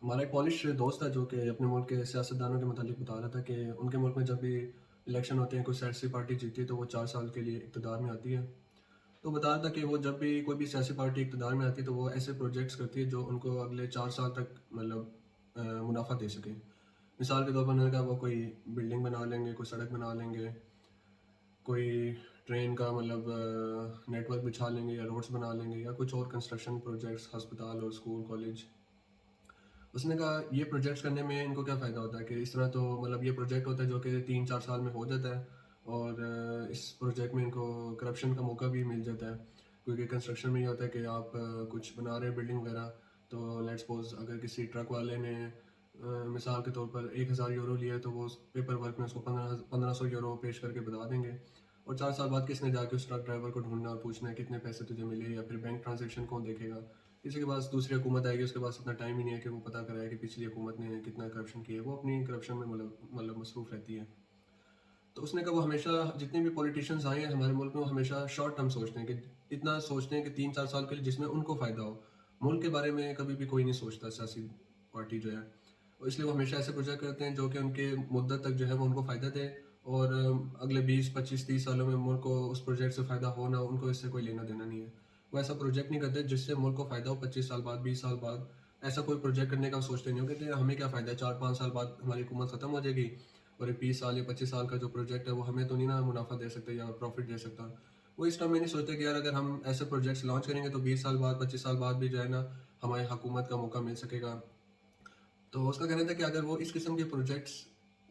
हमारा एक पॉलिश दोस्त है जो कि अपने मुल्क के सियासतदानों के मुतालिक बता रहा था कि उनके मुल्क में जब भी इलेक्शन होते हैं, कोई सियासी पार्टी जीतती है तो वो 4 साल के लिए इक़्तिदार में आती है। तो बता रहा था कि वो जब भी कोई भी सियासी पार्टी इक़्तिदार में आती है तो वो ऐसे प्रोजेक्ट्स करती है जो उनको अगले 4 साल तक मतलब मुनाफा दे सके। मिसाल के तौर पर उन्होंने कहा वो कोई बिल्डिंग बना लेंगे, कोई सड़क बना लेंगे, कोई ट्रेन का मतलब नेटवर्क बिछा लेंगे या रोड्स बना लेंगे या कुछ और कंस्ट्रक्शन प्रोजेक्ट्स, अस्पताल और स्कूल, कॉलेज। उसने कहा ये प्रोजेक्ट्स करने में इनको क्या फ़ायदा होता है कि इस तरह तो मतलब ये प्रोजेक्ट होता है जो कि 3-4 साल में हो जाता है और इस प्रोजेक्ट में इनको करप्शन का मौका भी मिल जाता है। क्योंकि कंस्ट्रक्शन में ये होता है कि आप कुछ बना रहे हैं बिल्डिंग वगैरह, तो लेट्स सपोज़ अगर किसी ट्रक वाले ने मिसाल के तौर पर 1000 यूरो लिया है तो वो उस पेपर वर्क में उसको 1500 यूरो पेश करके बता देंगे और 4 साल बाद किसने जाके उस ट्रक ड्राइवर को ढूंढना और पूछना है कितने पैसे तुझे मिले या फिर बैंक ट्रांजेक्शन कौन देखेगा। किसी के पास दूसरी हुकूमत आएगी, उसके पास इतना टाइम ही नहीं है कि वो पता कराए कि पिछली हुकूमत ने कितना करप्शन किया है, वो अपनी करप्शन में मतलब मसरूफ़ रहती है। तो उसने कहा वो हमेशा जितने भी पॉलिटिशियंस आए हैं हमारे मुल्क में वो हमेशा शॉर्ट टर्म सोचते हैं कि इतना सोचते हैं कि 3-4 साल के लिए जिसमें उनको फ़ायदा हो। मुल्क के बारे में कभी भी कोई नहीं सोचता सियासी पार्टी जो है। और इसलिए वो हमेशा ऐसे प्रोजेक्ट करते हैं जो कि उनके मुद्दत तक जो है वो उनको फ़ायदा दे और अगले 20, 25, 30 सालों में मुल्क को उस प्रोजेक्ट से फ़ायदा हो ना हो, उनको इससे कोई लेना देना नहीं है। वो ऐसा प्रोजेक्ट नहीं करते जिससे मुल्क को फ़ायदा हो 25 साल बाद, 20 साल बाद। ऐसा कोई प्रोजेक्ट करने का सोचते नहीं हो, कहते हैं हमें क्या फ़ायदा है, 4-5 साल बाद हमारी हुकूमत ख़त्म हो जाएगी और एक 20 साल या 25 साल का जो प्रोजेक्ट है वो हमें तो नहीं ना मुनाफा दे सकता या प्रॉफिट दे सकता। वो इस टर्म में नहीं सोचते कि यार अगर हम ऐसे प्रोजेक्ट्स लॉन्च करेंगे तो 20 साल बाद, 25 साल बाद भी जो है ना हमारी हुकूमत का मौका मिल सकेगा। तो उसका कहना था कि अगर वो इस किस्म के प्रोजेक्ट्स,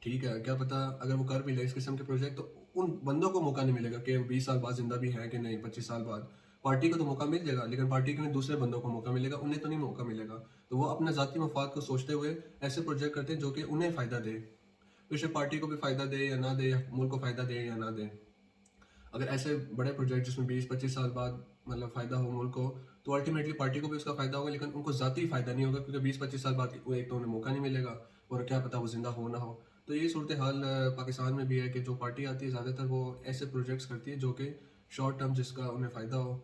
ठीक है, क्या पता अगर वो कर भी ले इस किस्म के प्रोजेक्ट तो उन बंदों को मौका नहीं मिलेगा कि 20 साल बाद ज़िंदा भी हैं कि नहीं, 25 साल बाद। पार्टी को तो मौका मिल जाएगा लेकिन पार्टी के में दूसरे बंदों को मौका मिलेगा, उन्हें तो नहीं मौका मिलेगा। तो वो अपने ज़ाती मफ़ाद को सोचते हुए ऐसे प्रोजेक्ट करते हैं जो कि उन्हें फ़ायदा दे। बेशक पार्टी को भी फ़ायदा दे या ना दे, या मुल्क को फ़ायदा दे या ना दे। अगर ऐसे बड़े प्रोजेक्ट जिसमें 20-25 साल बाद मतलब फ़ायदा हो मुल्क को, तो अल्टीमेटली पार्टी को भी उसका फ़ायदा होगा लेकिन उनको ज़ाती फ़ायदा नहीं होगा क्योंकि 20-25 साल बाद वो एक तो उन्हें मौका नहीं मिलेगा और क्या पता वो ज़िंदा हो ना हो। तो ये सूरत हाल पाकिस्तान में भी है कि जो पार्टी आती है ज़्यादातर वो ऐसे प्रोजेक्ट्स करती है जो कि शॉर्ट टर्म जिसका उन्हें फ़ायदा हो।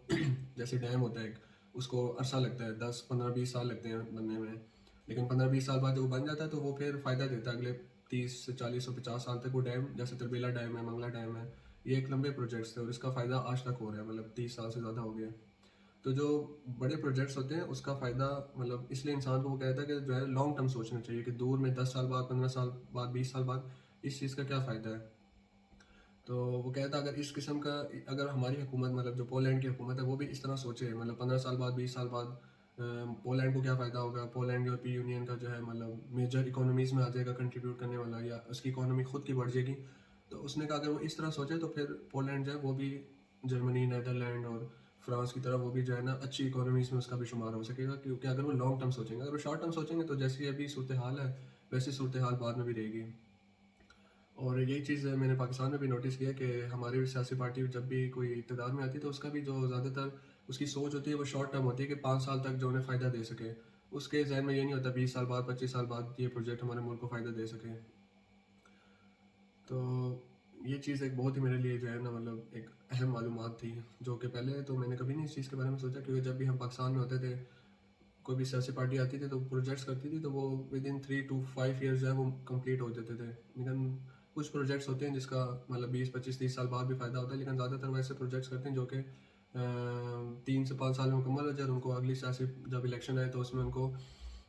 जैसे डैम होता है एक, उसको अरसा लगता है, 10, 15, 20 साल लगते हैं बनने में, लेकिन 15-20 साल बाद जब वो बन जाता है तो वो फिर फ़ायदा देता है अगले 30 से 40 और 50 साल तक। वो डैम जैसे तरबेला डैम है, मंगला डैम है, ये एक लंबे प्रोजेक्ट्स थे और इसका फ़ायदा आज तक हो रहा है, मतलब 30 साल से ज़्यादा हो गया है। तो जो बड़े प्रोजेक्ट्स होते हैं उसका फ़ायदा मतलब इसलिए इंसान को वो कहता है कि जो है लॉन्ग टर्म सोचना चाहिए कि दूर में 10 साल बाद, 15 साल बाद, 20 साल बाद इस चीज़ का क्या फ़ायदा है। तो वो कहता है अगर इस किस्म का अगर हमारी हुकूमत मतलब जो पोलैंड की हुकूमत है वो भी इस तरह सोचे, मतलब 15 साल बाद, 20 साल बाद पोलैंड को क्या फ़ायदा होगा, पोलैंड यूरोपीय यूनियन का जो है मतलब मेजर इकोनॉमीज़ में आ जाएगा कंट्रीब्यूट करने वाला, या उसकी इकोनॉमी खुद की बढ़ जाएगी। तो उसने कहा अगर वो इस तरह सोचे तो फिर पोलैंड जो है वो भी जर्मनी, नीदरलैंड और फ्रांस की तरह वो भी जो है ना अच्छी इकोनॉमीज़ में उसका भी शुमार हो सकेगा, क्योंकि अगर वो लॉन्ग टर्म सोचेंगे। अगर वो शॉर्ट टर्म सोचेंगे तो जैसी अभी सूरत हाल है वैसी सूरत हाल बाद में भी रहेगी। और यही चीज़ मैंने पाकिस्तान में भी नोटिस किया कि हमारी भी सियासी पार्टी जब भी कोई इक़्तिदार में आती है तो उसका भी जो ज़्यादातर उसकी सोच होती है वो शॉर्ट टर्म होती है कि 5 साल तक जो उन्हें फ़ायदा दे सके। उसके ज़हन में ये नहीं होता 20 साल बाद, 25 साल बाद ये प्रोजेक्ट हमारे मुल्क को फ़ायदा दे सके। तो ये चीज़ एक बहुत ही मेरे लिए जो है ना मतलब एक अहम मालूमात थी, जो कि पहले तो मैंने कभी नहीं इस चीज़ के बारे में सोचा, क्योंकि जब भी हम पाकिस्तान में होते थे, कोई भी सियासी पार्टी आती थी तो प्रोजेक्ट्स करती थी तो वो विदिन 3 to 5 ईयर्स जो है वो कंप्लीट हो जाते थे। लेकिन कुछ प्रोजेक्ट्स होते हैं जिसका मतलब 20, 25, 30 साल बाद भी फ़ायदा होता है, लेकिन ज़्यादातर वो ऐसे प्रोजेक्ट्स करते हैं जो कि 3 से 5 साल में मुकम्मल हो जाए और उनको अगली सियासी जब इलेक्शन आए तो उसमें उनको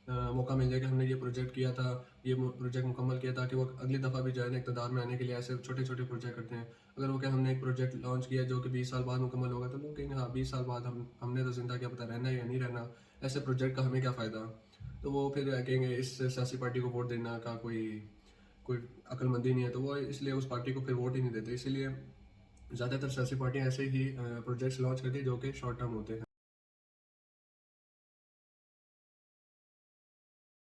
मौका मिल जाए कि हमने ये प्रोजेक्ट किया था, ये प्रोजेक्ट मुकम्मल किया, ताकि वो अगली दफ़ा भी जो है ना इक़्तिदार में आने के लिए ऐसे छोटे छोटे प्रोजेक्ट करते हैं। अगर वो क्या हमने एक प्रोजेक्ट लॉन्च किया जो कि 20 साल बाद मुकम्मल होगा तो लोग कहेंगे हाँ 20 साल बाद हमने तो ज़िंदा क्या पता रहना है या नहीं रहना, ऐसे प्रोजेक्ट का हमें क्या फ़ायदा। तो वो फिर कहेंगे इस सियासी पार्टी को वोट देना का कोई कोई अक्लमंदी नहीं है, तो वो इसलिए उस पार्टी को फिर वोट ही नहीं देते। इसीलिए ज़्यादातर सियासी पार्टियाँ ऐसे ही प्रोजेक्ट्स लॉन्च करती हैं जो कि शॉर्ट टर्म होते हैं।